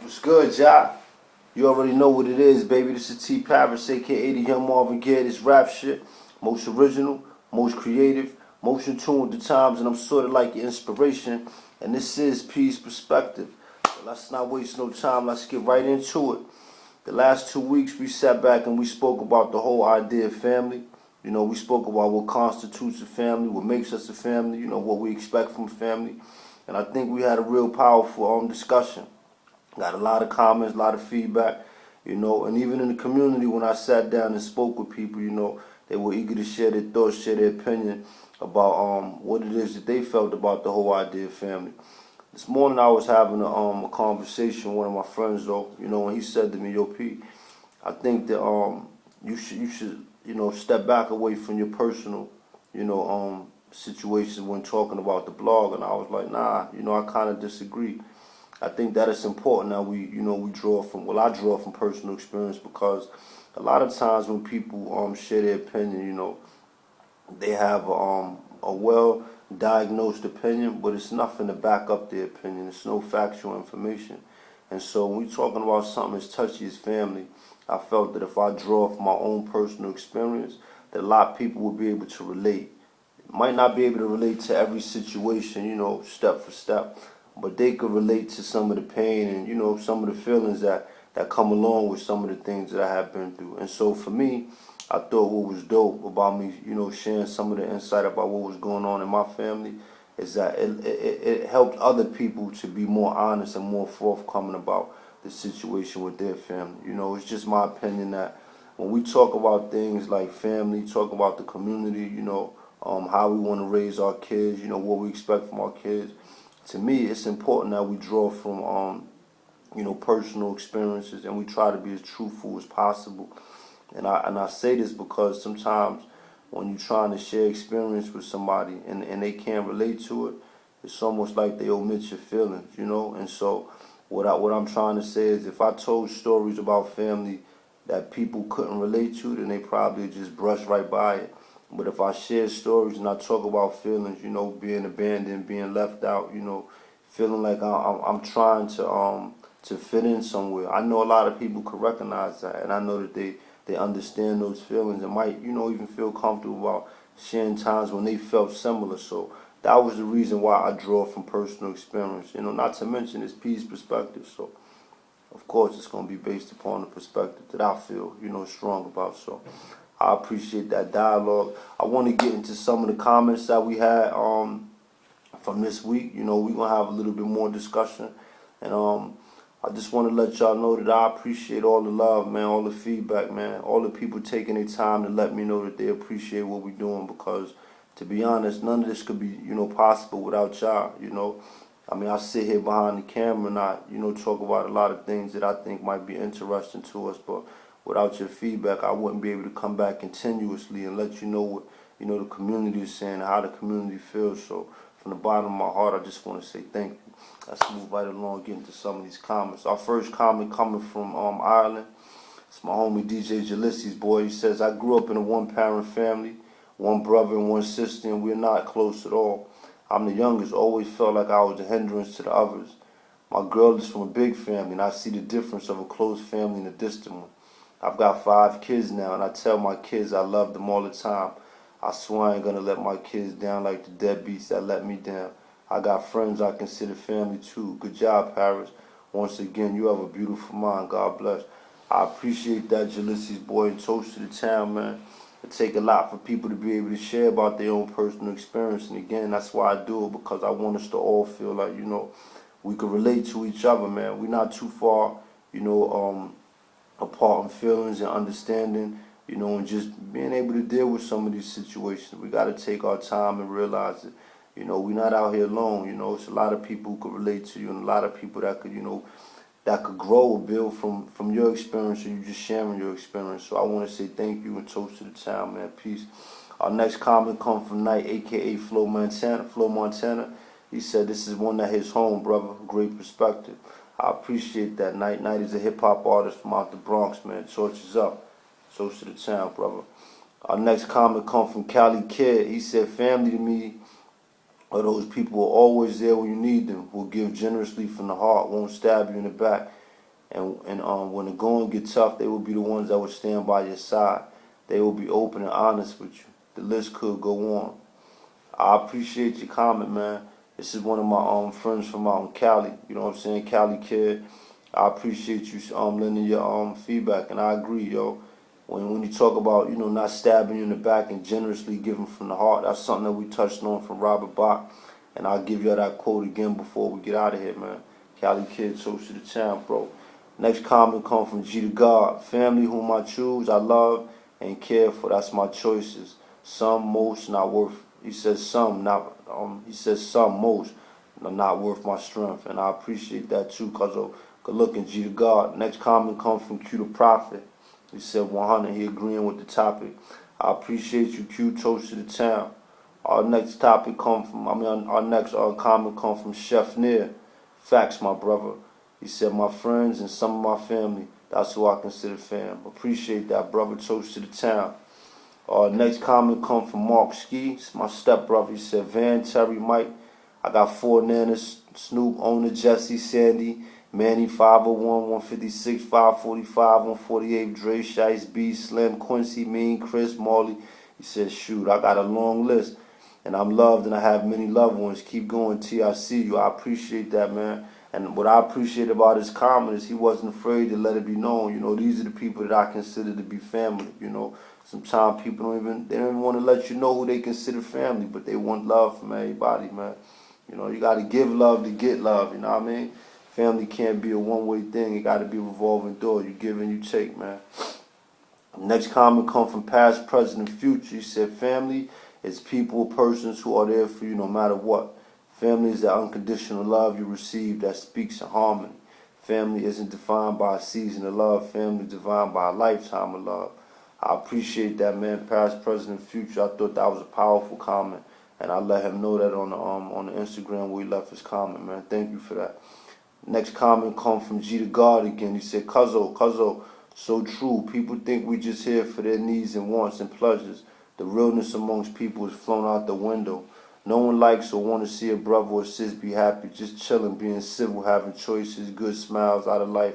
What's good, y'all? You already know what it is, baby. This is T Paris, aka the Young Marvin Gaye. This rap shit, most original, most creative, most in tune with the times, and I'm sort of like your inspiration. And this is Peace Perspective. So let's not waste no time. Let's get right into it. The last 2 weeks, we sat back and we spoke about the whole idea of family. You know, we spoke about what constitutes a family, what makes us a family. You know, what we expect from a family. And I think we had a real powerful discussion. Got a lot of comments, a lot of feedback, you know, and even in the community when I sat down and spoke with people, you know, they were eager to share their thoughts, share their opinion about what it is that they felt about the whole idea of family. This morning I was having a conversation with one of my friends, though, you know, and he said to me, "Yo, P, I think that you should step back away from your personal, situations when talking about the blog." And I was like, "Nah, I kind of disagree. I think that it's important that we draw from, I draw from personal experience, because a lot of times when people share their opinion, they have a well diagnosed opinion, but it's nothing to back up their opinion. It's no factual information. And so when we're talking about something as touchy as family, I felt that if I draw from my own personal experience, that a lot of people will be able to relate. Might not be able to relate to every situation, step for step, but they could relate to some of the pain and some of the feelings that come along with some of the things that I have been through. And so for me, I thought what was dope about me, sharing some of the insight about what was going on in my family is that it helped other people to be more honest and more forthcoming about the situation with their family. It's just my opinion that when we talk about things like family, talk about the community, how we want to raise our kids, what we expect from our kids. To me, it's important that we draw from, personal experiences, and we try to be as truthful as possible. And I say this because sometimes when you're trying to share experience with somebody and they can't relate to it, it's almost like they omit your feelings, And so what I'm trying to say is, if I told stories about family that people couldn't relate to, then they probably just brush right by it. But if I share stories and I talk about feelings, being abandoned, being left out, feeling like I'm trying to fit in somewhere, I know a lot of people could recognize that, and I know that they understand those feelings and might, even feel comfortable about sharing times when they felt similar. So that was the reason why I draw from personal experience, not to mention it's Peace Perspective. So of course it's going to be based upon the perspective that I feel, strong about. So I appreciate that dialogue. I want to get into some of the comments that we had from this week. We're going to have a little bit more discussion. And I just want to let y'all know that I appreciate all the love, man, all the feedback, man, all the people taking their time to let me know that they appreciate what we're doing, because to be honest, none of this could be, possible without y'all, I mean, I sit here behind the camera and I, talk about a lot of things that I think might be interesting to us, but without your feedback, I wouldn't be able to come back continuously and let you know what, the community is saying and how the community feels. So from the bottom of my heart, I just want to say thank you. Let's move right along, get into some of these comments. Our first comment coming from Ireland. It's my homie DJ Ulysses, boy. He says, "I grew up in a one-parent family, one brother and one sister, and we're not close at all. I'm the youngest, always felt like I was a hindrance to the others. My girl is from a big family, and I see the difference of a close family and a distant one. I've got 5 kids now, and I tell my kids I love them all the time. I swear I ain't gonna let my kids down like the deadbeats that let me down. I got friends I consider family too. Good job, Paris. Once again, you have a beautiful mind. God bless." I appreciate that, Ulysses, boy, and toast to the town, man. It take a lot for people to be able to share about their own personal experience. And again, that's why I do it, because I want us to all feel like, we can relate to each other, man. We're not too far, apart in feelings and understanding, and just being able to deal with some of these situations. We got to take our time and realize that, we're not out here alone. It's a lot of people who could relate to you, and a lot of people that could, that could grow or build from your experience, or you just sharing your experience. So I want to say thank you and toast to the town, man. Peace. Our next comment comes from Knight, aka Flo Montana. He said, "This is one that hits home, brother. Great perspective." I appreciate that. Knight is a hip hop artist from out the Bronx, man. Torches up. Toast to the town, brother. Our next comment comes from Cali Kid. He said, "Family to me are those people who are always there when you need them, will give generously from the heart, won't stab you in the back, And when the going get tough, they will be the ones that will stand by your side. They will be open and honest with you. The list could go on. I appreciate your comment, man. This is one of my friends from out in Cali. You know what I'm saying, Cali kid. I appreciate you lending your feedback, and I agree, yo. When you talk about, you know, not stabbing you in the back and generously giving from the heart, that's something that we touched on from Robert Bach. And I'll give you that quote again before we get out of here, man. Cali kid, toast to the town, bro. Next comment comes from G to God. Family whom I choose, I love and care for. That's my choices. Some, most, not worth. He says some, not. He says some, most, not worth my strength, and I appreciate that too. Cause of good looking, G to God. Next comment comes from Q the Prophet. He said 100. He agreeing with the topic. I appreciate you, Q. Toast to the town. Our next topic come from. Our next comment come from Chef Near. Facts, my brother. He said my friends and some of my family. That's who I consider fam. Appreciate that, brother. Toast to the town. Next comment come from Mark Ski. It's my stepbrother. He said Van, Terry, Mike. I got 4 Nanas, Snoop, Owner, Jesse, Sandy, Manny, 501, 156, 545, 148, Dre, Shice, B, Slim, Quincy, Mean, Chris, Marley. He said, shoot, I got a long list. And I'm loved and I have many loved ones. Keep going, T. I see you. I appreciate that, man. And what I appreciate about his comment is he wasn't afraid to let it be known. You know, these are the people that I consider to be family, you know. Sometimes people don't even want to let you know who they consider family, but they want love from everybody, man. You know, you got to give love to get love, you know what I mean? Family can't be a one-way thing. It got to be a revolving door. You give and you take, man. Next comment comes from past, present, and future. He said family is people, persons who are there for you no matter what. Family is that unconditional love you receive that speaks in harmony. Family isn't defined by a season of love. Family is defined by a lifetime of love. I appreciate that, man. Past, present, and future. I thought that was a powerful comment, and I let him know that on the Instagram where he left his comment, man. Thank you for that. Next comment comes from G to God again. He said, Cuzzo, so true. People think we just here for their needs and wants and pleasures. The realness amongst people is flown out the window. No one likes or want to see a brother or sis be happy, just chilling, being civil, having choices, good smiles out of life.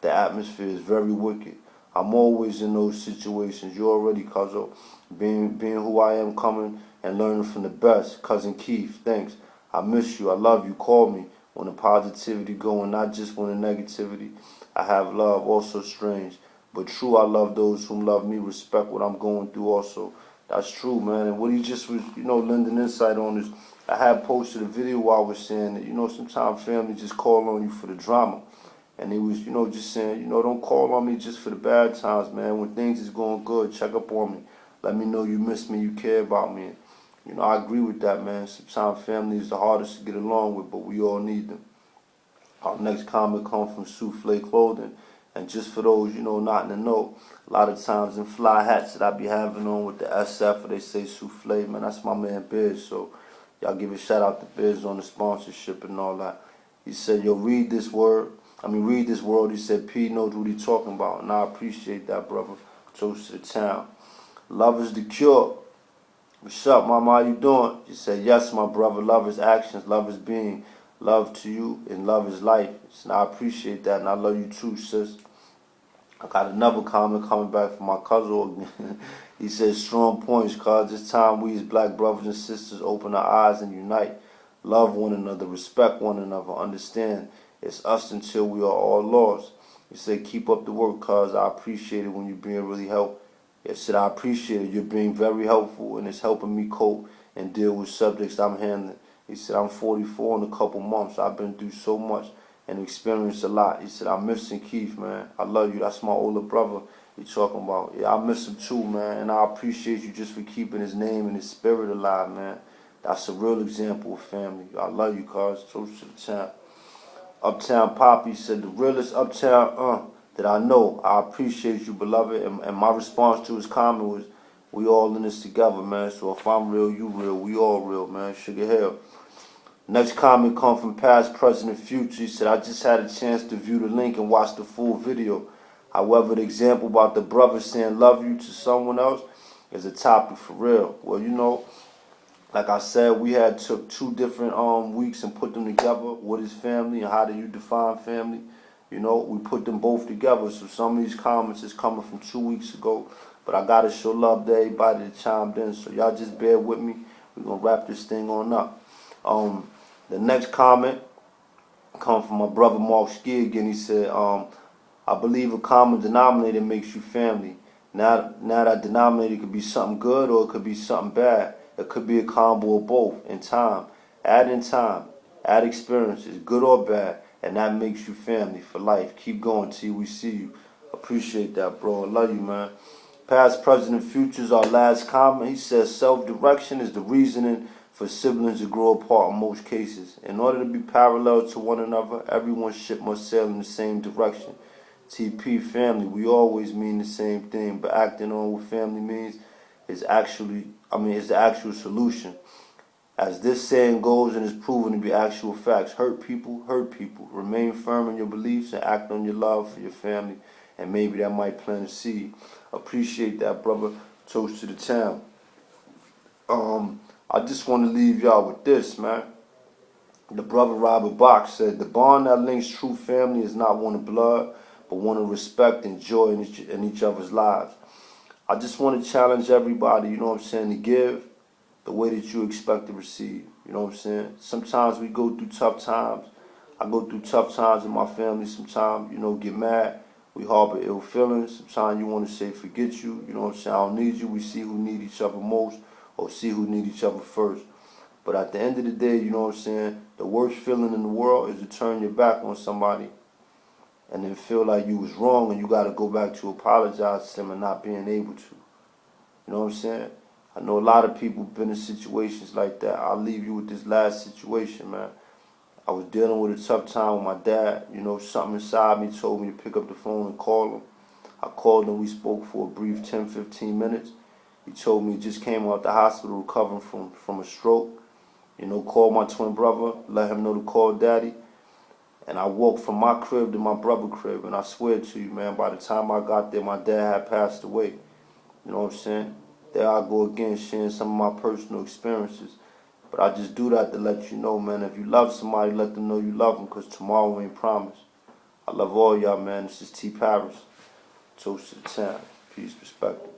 The atmosphere is very wicked. I'm always in those situations. You already, Cuzzo. Being who I am, coming and learning from the best. Cousin Keith, thanks. I miss you. I love you. Call me when the positivity going, not just when the negativity. I have love, also strange. But true, I love those whom love me, respect what I'm going through also. That's true, man. And what he just was, lending insight on is, I had posted a video where I was saying that, sometimes family just call on you for the drama. And he was, just saying, don't call on me just for the bad times, man. When things is going good, check up on me. Let me know you miss me, you care about me. I agree with that, man. Sometimes family is the hardest to get along with, but we all need them. Our next comment comes from Souffle Clothing. And just for those, not in the know, a lot of times in fly hats that I be having on with the SF, or they say Souffle, man, that's my man Biz. So y'all give a shout out to Biz on the sponsorship and all that. He said, yo, read this world. He said, P knows what he talking about. And I appreciate that, brother. Toast to the town. Love is the cure. What's up, mama? How you doing? She said, yes, my brother. Love is actions. Love is being. Love to you and love is life. And I appreciate that, and I love you too, sis. I got another comment coming back from my cousin. He says, strong points, cuz it's time we as black brothers and sisters open our eyes and unite. Love one another, respect one another, understand it's us until we are all lost. He said, keep up the work, cuz I appreciate it when you're being really helpful. He said, I appreciate it. You're being very helpful, and it's helping me cope and deal with subjects I'm handling. He said, I'm 44 in a couple months. I've been through so much and experienced a lot. He said, I'm missing Keith, man. I love you. That's my older brother he talking about. Yeah, I miss him too, man. And I appreciate you just for keeping his name and his spirit alive, man. That's a real example of family. I love you, cuz. Toast to the town. Uptown Poppy said, the realest uptown that I know. I appreciate you, beloved. And my response to his comment was, we all in this together, man. So if I'm real, you real. We all real, man. Sugar Hill. Next comment come from past, present, and future. He said, I just had a chance to view the link and watch the full video. However, the example about the brother saying love you to someone else is a topic for real. Well, like I said, we had took 2 different weeks and put them together. What is family and how do you define family? You know, we put them both together. So some of these comments is coming from 2 weeks ago. But I gotta show love to everybody that chimed in. So y'all just bear with me. We're gonna wrap this thing on up. The next comment come from my brother Mark Skig, and he said, I believe a common denominator makes you family. Now that denominator could be something good or it could be something bad. It could be a combo of both in time. Add experiences, good or bad, and that makes you family for life. Keep going till we see you. Appreciate that, bro. I love you, man. Past, present, and future is our last comment. He says self-direction is the reasoning for siblings to grow apart in most cases. In order to be parallel to one another, everyone's ship must sail in the same direction. TP family, we always mean the same thing, but acting on what family means is the actual solution. As this saying goes and is proven to be actual facts, hurt people. Remain firm in your beliefs and act on your love for your family, and maybe that might plant a seed. Appreciate that, brother. Toast to the town. I just want to leave y'all with this, man. The brother Robert Bach said, the bond that links true family is not one of blood, but one of respect and joy in each other's lives. I just want to challenge everybody, you know what I'm saying, to give the way that you expect to receive. You know what I'm saying? Sometimes we go through tough times. I go through tough times in my family sometimes, you know, get mad. We harbor ill feelings. Sometimes you want to say, forget you. You know what I'm saying? I don't need you. We see who need each other most or see who need each other first. But at the end of the day, you know what I'm saying? The worst feeling in the world is to turn your back on somebody and then feel like you was wrong and you got to go back to apologize to them and not being able to. You know what I'm saying? I know a lot of people been in situations like that. I'll leave you with this last situation, man. I was dealing with a tough time with my dad. You know, something inside me told me to pick up the phone and call him. I called him. We spoke for a brief 10, 15 minutes. He told me he just came out the hospital recovering from a stroke. You know, called my twin brother, let him know to call daddy. And I walked from my crib to my brother's crib. And I swear to you, man, by the time I got there, my dad had passed away. You know what I'm saying? There I go again, sharing some of my personal experiences. But I just do that to let you know, man, if you love somebody, let them know you love them, because tomorrow ain't promised. I love all y'all, man. This is T. Paris. Toast to the town. Peace, perspective.